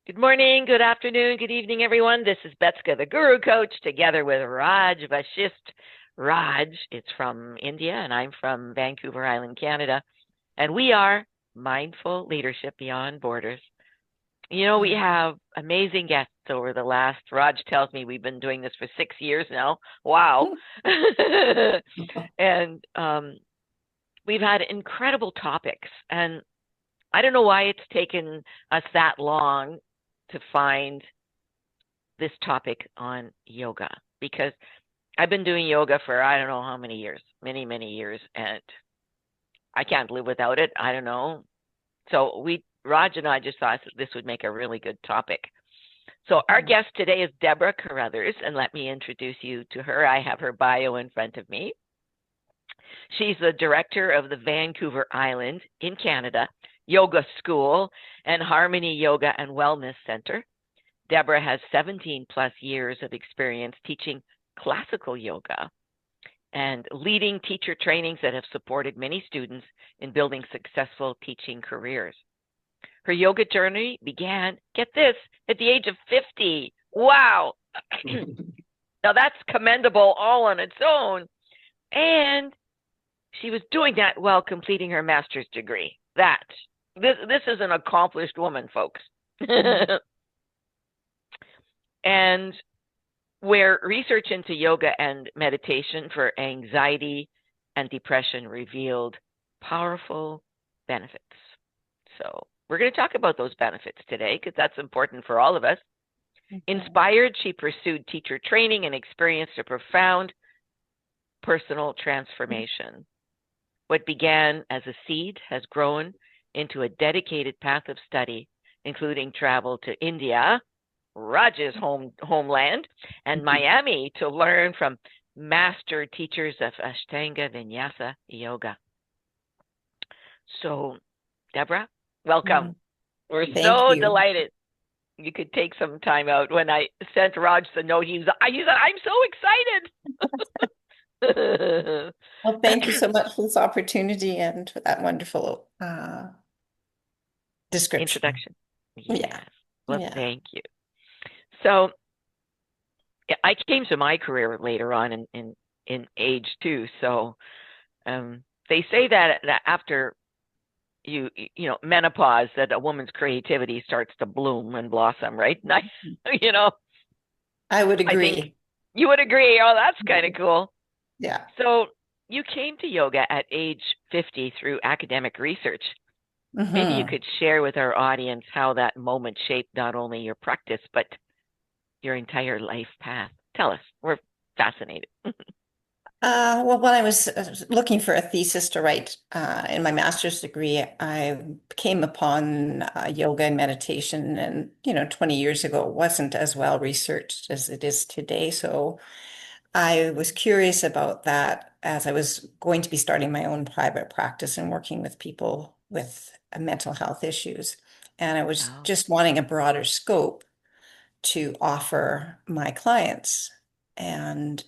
Good morning, good afternoon, good evening, everyone. This is Betska, the Guru Coach, together with Raj Vashisht. Raj is from India, and I'm from Vancouver Island, Canada. And we are Mindful Leadership Beyond Borders. We have amazing guests over the last, Raj tells me we've been doing this for 6 years now. Wow. And we've had incredible topics. And I don't know why it's taken us that long to find this topic on yoga, because I've been doing yoga for I don't know how many years, many years, and I can't live without it. I don't know. So Raj and I just thought this would make a really good topic. So our guest today is Deborah Carruthers, and let me introduce you to her. I have her bio in front of me. She's the director of the Vancouver Island in Canada Yoga School and Harmony Yoga and Wellness Center. Deborah has 17 plus years of experience teaching classical yoga and leading teacher trainings that have supported many students in building successful teaching careers. Her yoga journey began, get this, at the age of 50. Wow. Now that's commendable all on its own. And she was doing that while completing her master's degree. This is an accomplished woman, folks. And where research into yoga and meditation for anxiety and depression revealed powerful benefits. So we're going to talk about those benefits today because that's important for all of us. Okay. Inspired, she pursued teacher training and experienced a profound personal transformation. What began as a seed has grown into a dedicated path of study, including travel to India, Raj's homeland, and Miami to learn from master teachers of Ashtanga Vinyasa Yoga. So, Deborah, welcome. We're so delighted you could take some time out. When I sent Raj the note, he said, I'm so excited. Well, thank you so much for this opportunity and for that wonderful description. Introduction. Yes. Yeah. Well, thank you. So I came to my career later on in age too. So they say that after you know menopause, that a woman's creativity starts to bloom and blossom, right? Nice, I would agree. I think you would agree. Oh, that's kind of cool. Yeah. So you came to yoga at age 50 through academic research. Maybe you could share with our audience how that moment shaped not only your practice, but your entire life path. Tell us. We're fascinated. Well, when I was looking for a thesis to write in my master's degree, I came upon yoga and meditation. And, 20 years ago, it wasn't as well researched as it is today. So I was curious about that as I was going to be starting my own private practice and working with people with mental health issues. And I was just wanting a broader scope to offer my clients. And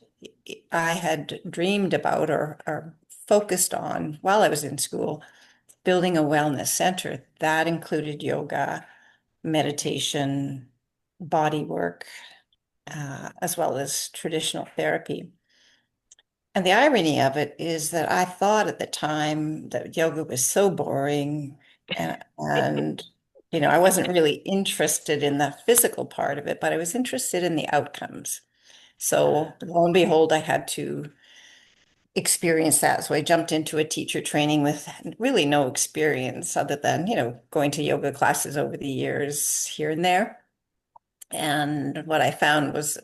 I had dreamed about or focused on while I was in school building a wellness center that included yoga, meditation, body work, as well as traditional therapy. And the irony of it is that I thought at the time that yoga was so boring and I wasn't really interested in the physical part of it, but I was interested in the outcomes. So lo and behold, I had to experience that. So I jumped into a teacher training with really no experience other than, going to yoga classes over the years here and there. And what I found was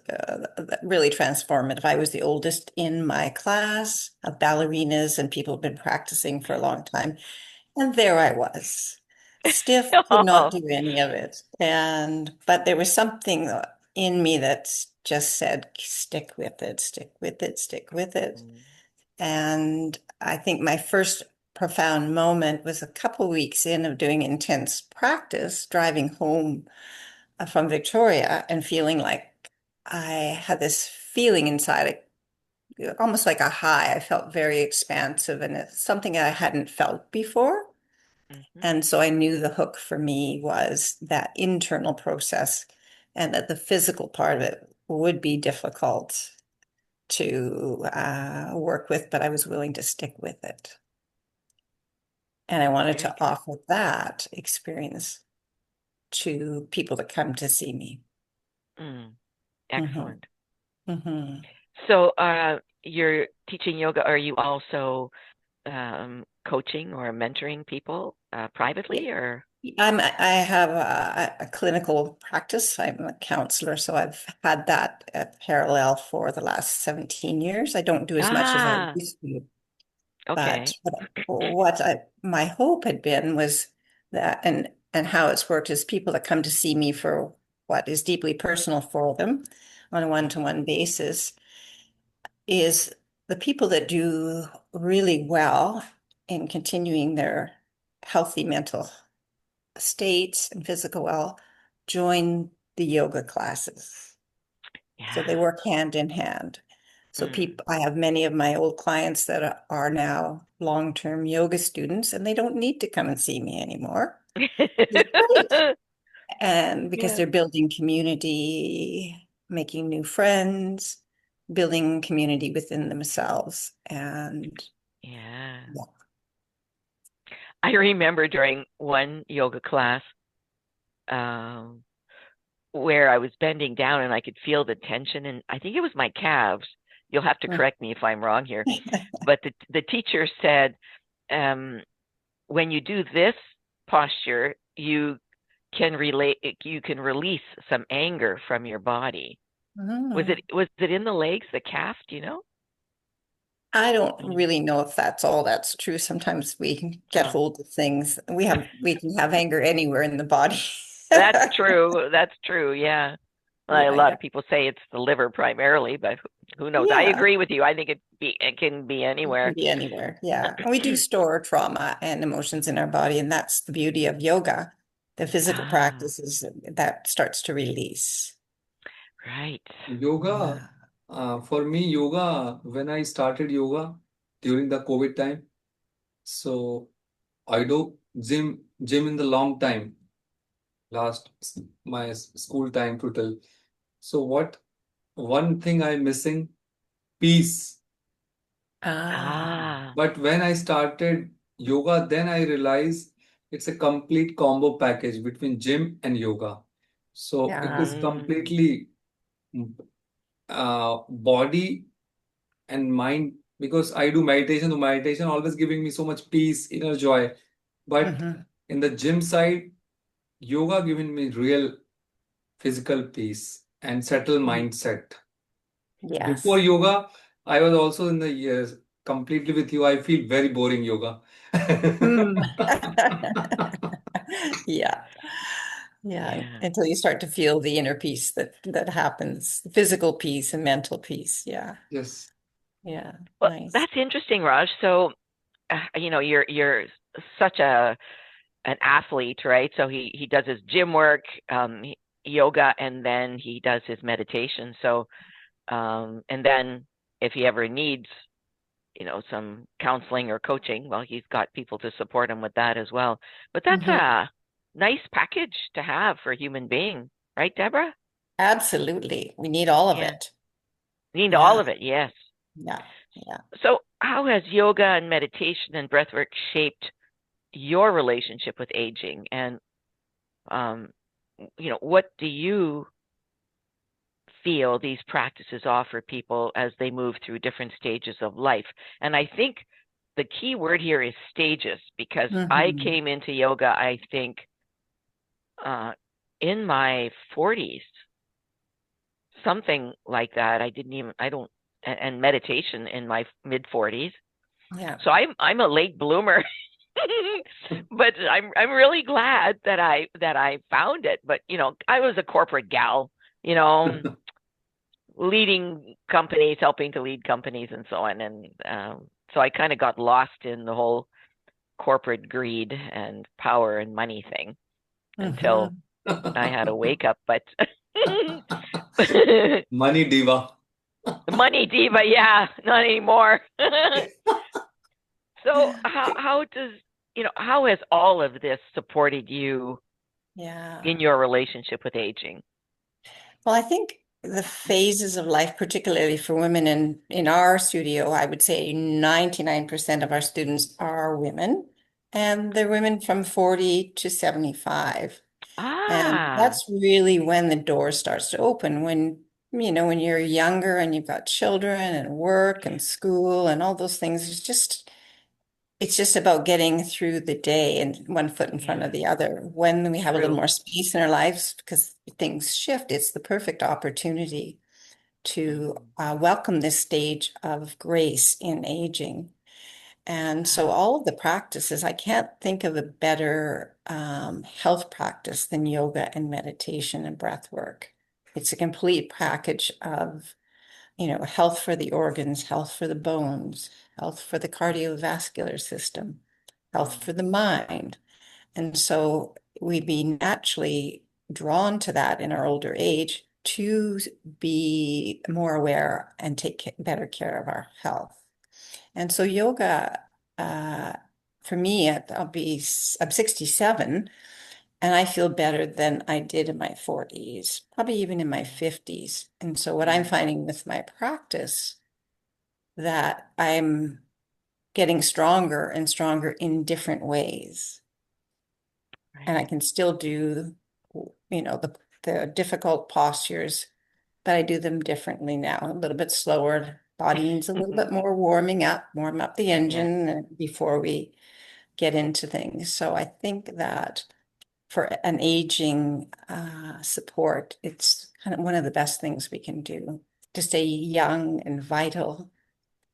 really transformative. I was the oldest in my class of ballerinas, and people have been practicing for a long time. And there I was, stiff, could not do any of it. But there was something in me that just said, stick with it, stick with it, stick with it. And I think my first profound moment was a couple weeks in of doing intense practice, driving home from Victoria and feeling like I had this feeling inside, almost like a high. I felt very expansive, and it's something I hadn't felt before. Hmm. And so I knew the hook for me was that internal process and that the physical part of it would be difficult to work with, but I was willing to stick with it. And I wanted Very to good. offer that experience to people that come to see me. Mm, Hmm. excellent. Hmm. So, you're teaching yoga. Are you also coaching or mentoring people privately, or? I have a clinical practice. I'm a counselor, so I've had that parallel for the last 17 years. I don't do as much as I Ah, used to, but okay. my hope had been was that, and how it's worked is people that come to see me for what is deeply personal for them on a Mhm. one-to-one basis is the people that do really well in continuing their healthy mental states and physical well join the yoga classes. So they Yeah. work hand in hand. So Mm. I have many of my old clients that are now long-term yoga students, and they don't need to come and see me anymore. It's great. And because Yeah. they're building community, making new friends, building community within themselves. And Yeah. yeah. I remember during one yoga class, um, where I was bending down and I could feel the tension, and I think it was my calves. You'll have to correct me if I'm wrong here, but the teacher said, um, when you do this posture, you can release some anger from your body. Mm. Was it in the legs, the calf? Do you know? I don't Mm. really know if that's true. Sometimes we can get Oh, hold of things. We can have anger anywhere in the body. that's true. That's true. Yeah. Well, a Yeah, lot yeah. of people say it's the liver primarily, but who knows? I Yeah, agree with you. I think it can be it can anywhere. be anywhere. Yeah. And we do store trauma and emotions in our body, and that's the beauty of yoga. The physical Ah, practices that starts to release. right. Yoga, Yeah. for me, yoga, when I started yoga during the COVID time, so I do gym in the long time, my school time total. So one thing I'm missing, peace. Ah, Ah, But when I started yoga, then I realized it's a complete combo package between gym and yoga. So it is yeah. mm, completely body and mind because I do meditation. The meditation always giving me so much peace, inner joy. But Hmm. in the gym side, yoga giving me real physical peace and settle mindset. Before Yes. yoga, I was also in the years completely with you. I feel very boring yoga. Mm. Yeah. Yeah. yeah. Until you start to feel the inner peace that happens, physical peace and mental peace. Yeah. Yes. Yeah. Well, Nice. that's interesting, Raj. So, you're such an athlete, right? So he does his gym work, yoga, and then he does his meditation. So, and then if he ever needs, some counseling or coaching, well, he's got people to support him with that as well. But that's Hmm. a nice package to have for a human being, right, Deborah? Absolutely. We need all of Yeah, it. need all Yeah. of it. Yes. Yeah. Yeah. So, how has yoga and meditation and breathwork shaped your relationship with aging? And um, what do you feel these practices offer people as they move through different stages of life? And I think the key word here is stages, because I Hmm. came into yoga, I think, uh, in my 40s, something like that. I don't, and meditation in my mid 40s. Yeah. So I'm a late bloomer. But I'm really glad that I found it. But I was a corporate gal, you know, leading companies, helping to lead companies, and so on. And so I kind of got lost in the whole corporate greed and power and money thing until Hmm. I had a wake up. But Money diva. money diva, yeah, not anymore. So how does how has all of this supported you Yeah. in your relationship with aging? Well, I think the phases of life, particularly for women in our studio, I would say 99% of our students are women, and they're women from 40 to 75. And Ah, that's really when the door starts to open, when you're younger and you've got children and work and school and all those things. It's just about getting through the day and one foot in front yeah, of the other. When we have a little true. more space in our lives because things shift, it's the perfect opportunity to Mm, welcome this stage of grace in aging. And so wow. all of the practices, I can't think of a better health practice than yoga and meditation and breath work. It's a complete package of, health for the organs, health for the bones, health for the cardiovascular system, health Mm, for the mind. And so we'd be naturally drawn to that in our older age to be more aware and take better care of our health. And so yoga, uh, for me, I'm 67 and I feel better than I did in my 40s, probably even in my 50s. And so what I'm mm, finding with my practice that I'm getting stronger and stronger in different ways. And right. I can still do, the difficult postures, but I do them differently now, a little bit slower. Body needs a little bit more warm up the Yeah. engine before we get into things. So I think that for an aging support, it's kind of one of the best things we can do to stay young and vital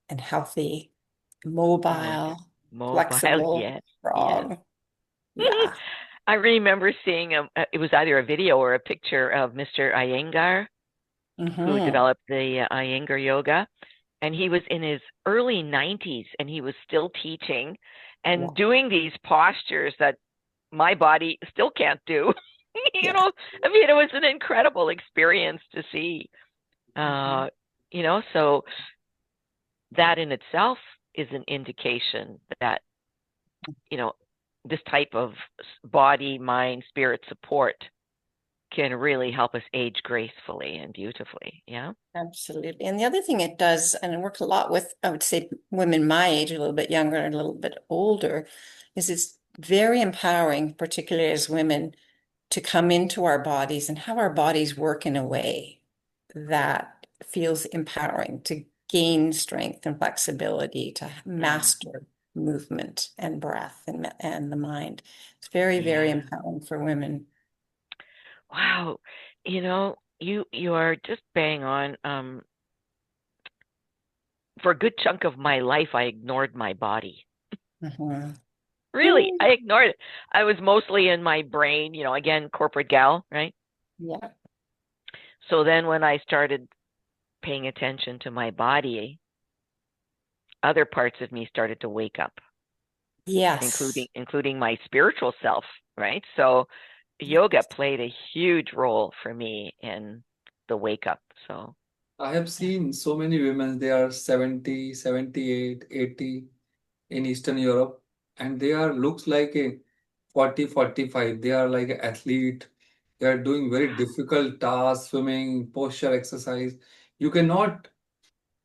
and healthy, Oh, mobile, mobile. flexible, Yes. Yes. strong. Yeah. I remember seeing it was either a video or a picture of Mr. Iyengar, who Hmm. developed the Iyengar yoga, and he was in his early 90s and he was still teaching and Wow. doing these postures that my body still can't do. Yeah. I mean, it was an incredible experience to see. Mhm. Uh, so that in itself is an indication that, you know, this type of body, mind, spirit support can really help us age gracefully and beautifully. Yeah. Absolutely. And the other thing it does, and it works a lot with, I would say, women my age, a little bit younger and a little bit older, is it's very empowering, particularly as women, to come into our bodies and have our bodies work in a way that feels empowering, to gain strength and flexibility, to Mm, master movement and breath and the mind. It's very, very yeah. empowering for women. Wow. You are just bang on. For a good chunk of my life, I ignored my body. Mhm. Really, I ignored it. I was mostly in my brain, again, corporate gal, right? Yeah. So then when I started paying attention to my body, other parts of me started to wake up, including Yes. including my spiritual self, right? So yoga played a huge role for me in the wake up. So, I have Yeah. seen so many women, they are 70, 78, 80 in Eastern Europe, and they are looks like a 40, 45. They are like an athlete. They are doing very difficult tasks, swimming, posture exercise. You cannot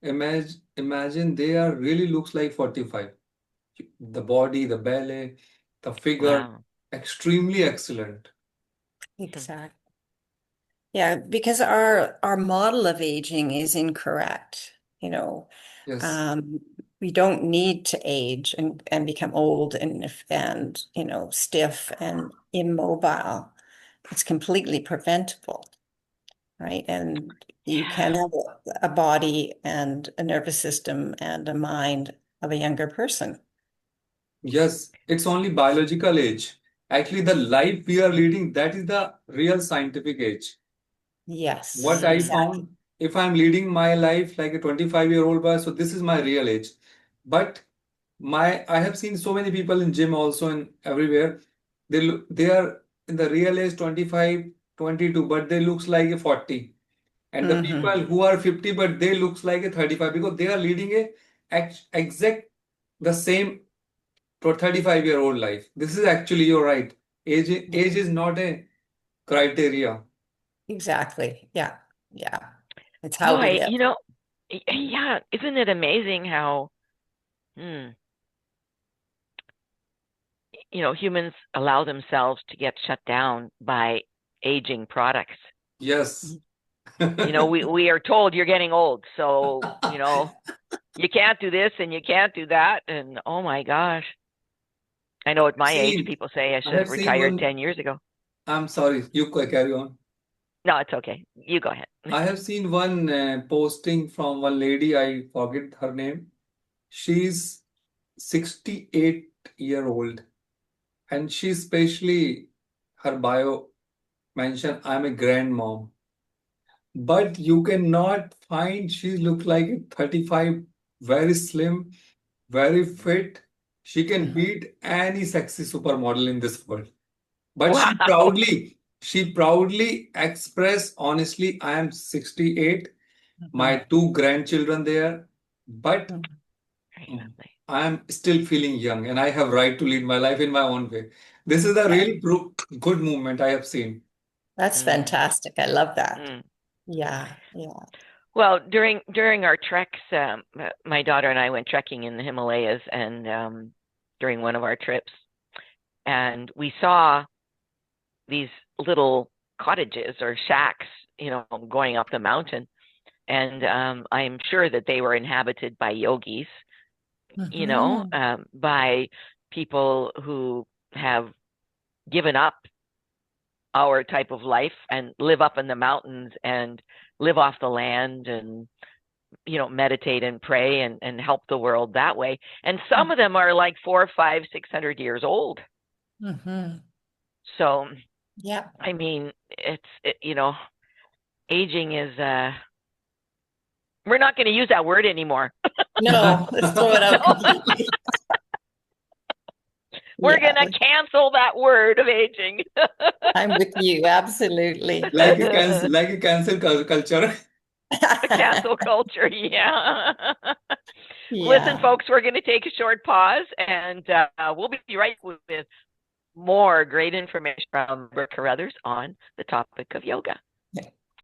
imagine they are really looks like 45. The body, the belly, the figure, wow. extremely excellent. Exactly. Yeah, because our model of aging is incorrect. You know, Yes. um, we don't need to age and become old and stiff and immobile. It's completely preventable, right? And you can Yeah. have a body and a nervous system and a mind of a younger person. Yes, it's only biological age. Actually, the life we are leading, that is the real scientific age. Yes, What I Mm, exactly. found, if I'm leading my life like a 25-year-old boy, so this is my real age. But I have seen so many people in gym also and everywhere. They are in the real age 25, 22, but they looks like a 40. And the Hmm. people who are 50, but they looks like a 35 because they are leading a exact the same to a 35-year-old life. This is actually, you're right. Age is not a criteria. Exactly. Yeah. Yeah. It's how we Boy, live. yeah, isn't it amazing how, humans allow themselves to get shut down by aging products. Yes. We are told you're getting old, so, you can't do this and you can't do that. And oh my gosh, I know at my age, Seen, people say I I should have have seen retired one. 10 years ago. I'm sorry, you carry on. No, it's okay. You go ahead. I have seen one posting from one lady, I forget her name. She's 68-year-old, and she especially, her bio mentioned, I'm a grandmom. But you cannot find, she look like a 35, very slim, very fit. She can beat any sexy supermodel in this world. But Wow. she proudly express honestly, I am 68, my Mhm. 2 grandchildren there, but Very lovely. I am still feeling young and I have right to lead my life in my own way. This is a Yeah. really good movement I have seen. That's Mm, fantastic. I love that. mm. Yeah. Yeah. Well, during our treks, my daughter and I went trekking in the Himalayas, and during one of our trips, and we saw these little cottages or shacks, going up the mountain, and I'm sure that they were inhabited by yogis, Mhm. by people who have given up our type of life and live up in the mountains and live off the land and meditate and pray and help the world that way. And some of them are like 400, 500, 600 years old. Mhm. So Yeah. I mean, aging is we're not going to use that word anymore. No, let's throw it out No, completely. we're Yeah. going to cancel that word of aging. I'm with you. Absolutely. Like a cancel culture. Cancel culture, yeah. Listen, Yeah. folks, we're going to take a short pause, and we'll be right with more great information from Deborah Carruthers on the topic of yoga.